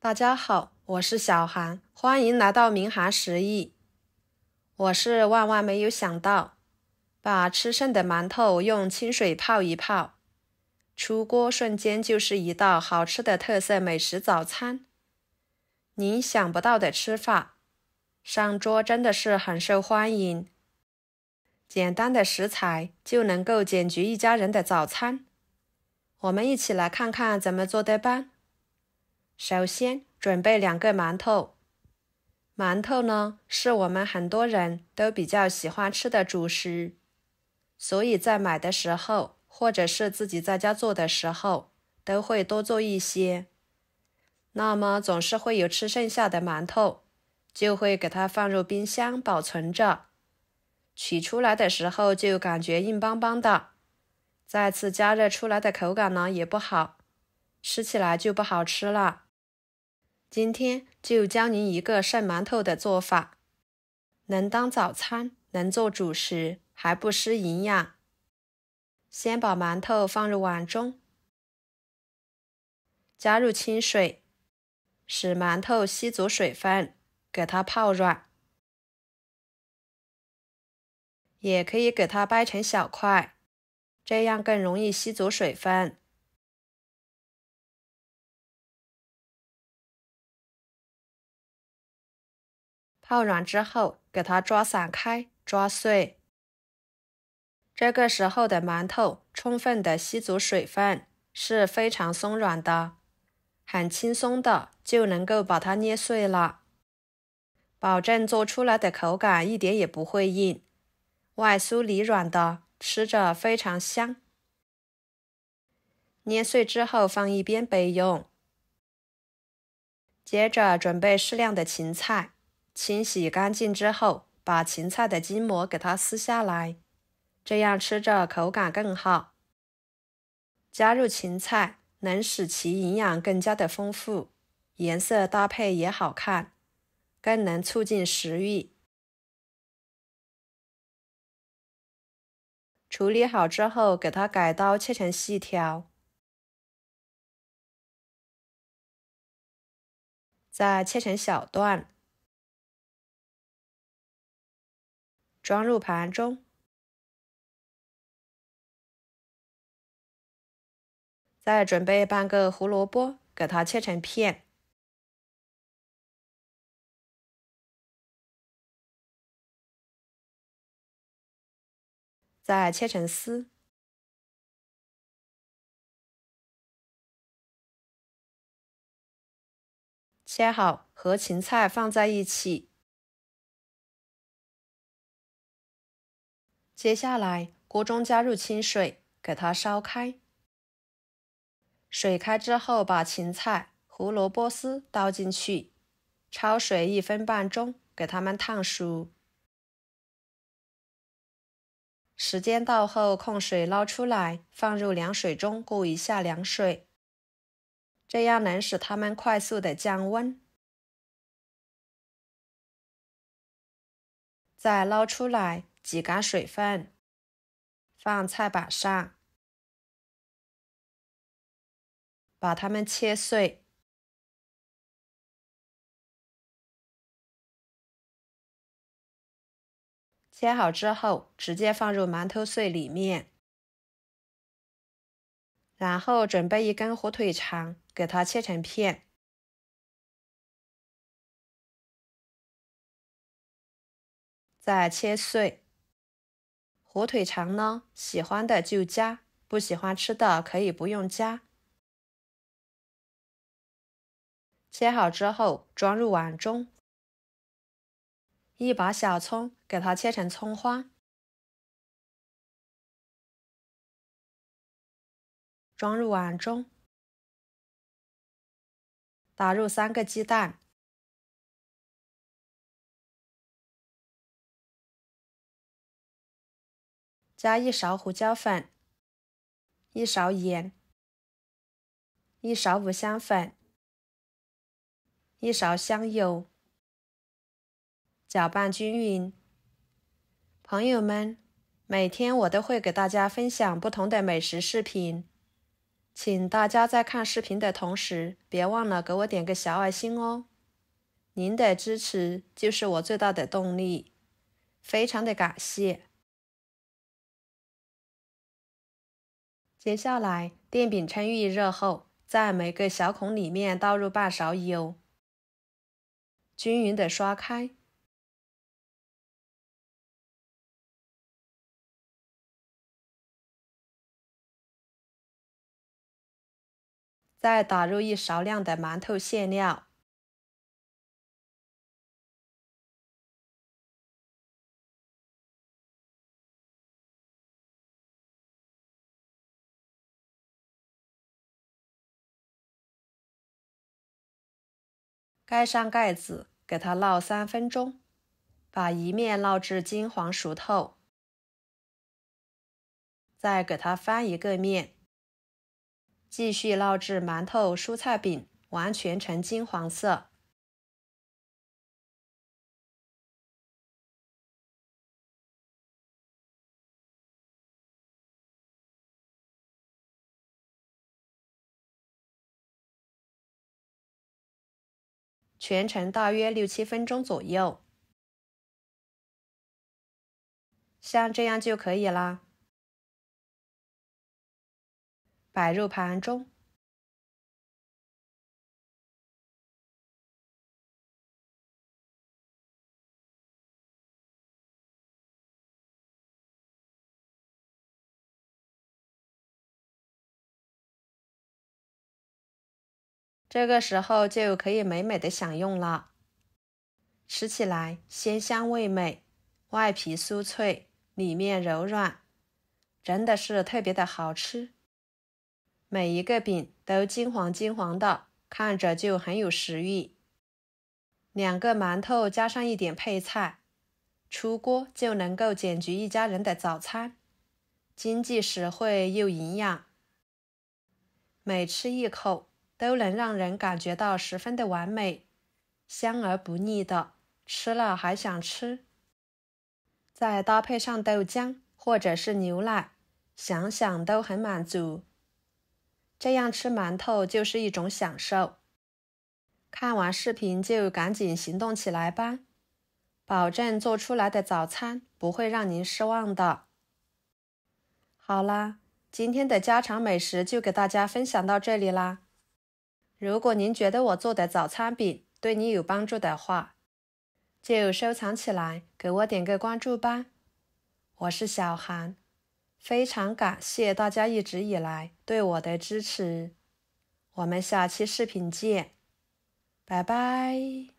大家好，我是小韩，欢迎来到明韩食艺。我是万万没有想到，把吃剩的馒头用清水泡一泡，出锅瞬间就是一道好吃的特色美食早餐。您想不到的吃法，上桌真的是很受欢迎。简单的食材就能够解决一家人的早餐。我们一起来看看怎么做的吧。首先准备2个馒头。馒头呢，是我们很多人都比较喜欢吃的主食，所以在买的时候，或者是自己在家做的时候，都会多做一些。那么总是会有吃剩下的馒头，就会给它放入冰箱保存着。取出来的时候就感觉硬邦邦的，再次加热出来的口感呢也不好，吃起来就不好吃了。今天就教您一个剩馒头的做法，能当早餐，能做主食，还不失营养。先把馒头放入碗中，加入清水，使馒头吸足水分，给它泡软。也可以给它掰成小块，这样更容易吸足水分。泡软之后，给它抓散开，抓碎。这个时候的馒头充分的吸足水分，是非常松软的，很轻松的就能够把它捏碎了，保证做出来的口感一点也不会硬，外酥里软的，吃着非常香。捏碎之后放一边备用。接着准备适量的芹菜，清洗干净之后，把芹菜的筋膜给它撕下来，这样吃着口感更好。加入芹菜能使其营养更加的丰富，颜色搭配也好看，更能促进食欲。处理好之后，给它改刀切成细条，再切成小段，装入盘中。再准备半个胡萝卜，给它切成片。再切成丝。切好和芹菜放在一起。接下来，锅中加入清水，给它烧开。水开之后，把芹菜、胡萝卜丝倒进去，焯水1分半钟，给它们烫熟。时间到后，控水捞出来，放入凉水中过一下凉水，这样能使它们快速的降温。再捞出来，挤干水分，放菜板上，把它们切碎。切好之后，直接放入馒头碎里面，然后准备1根火腿肠，给它切成片，再切碎。火腿肠呢，喜欢的就加，不喜欢吃的可以不用加。切好之后，装入碗中。1把小葱，给它切成葱花，装入碗中。打入3个鸡蛋，加1勺胡椒粉，1勺盐，1勺五香粉，1勺香油，搅拌均匀。朋友们，每天我都会给大家分享不同的美食视频，请大家在看视频的同时，别忘了给我点个小爱心哦。您的支持就是我最大的动力，非常的感谢。接下来，电饼趁预热后，在每个小孔里面倒入半勺油，均匀的刷开。再打入1勺量的馒头馅料，盖上盖子，给它烙3分钟，把一面烙至金黄熟透，再给它翻一个面，继续烙至馒头蔬菜饼完全呈金黄色。全程大约6、7分钟左右，像这样就可以啦。摆入盘中。这个时候就可以美美的享用了。吃起来鲜香味美，外皮酥脆，里面柔软，真的是特别的好吃。每一个饼都金黄金黄的，看着就很有食欲。2个馒头加上一点配菜，出锅就能够解决一家人的早餐，经济实惠又营养。每吃一口都能让人感觉到十分的完美，香而不腻的，吃了还想吃。再搭配上豆浆或者是牛奶，想想都很满足。这样吃馒头就是一种享受。看完视频就赶紧行动起来吧，保证做出来的早餐不会让您失望的。好啦，今天的家常美食就给大家分享到这里啦。如果您觉得我做的早餐饼对你有帮助的话，就收藏起来，给我点个关注吧。我是小韩，非常感谢大家一直以来对我的支持。我们下期视频见，拜拜。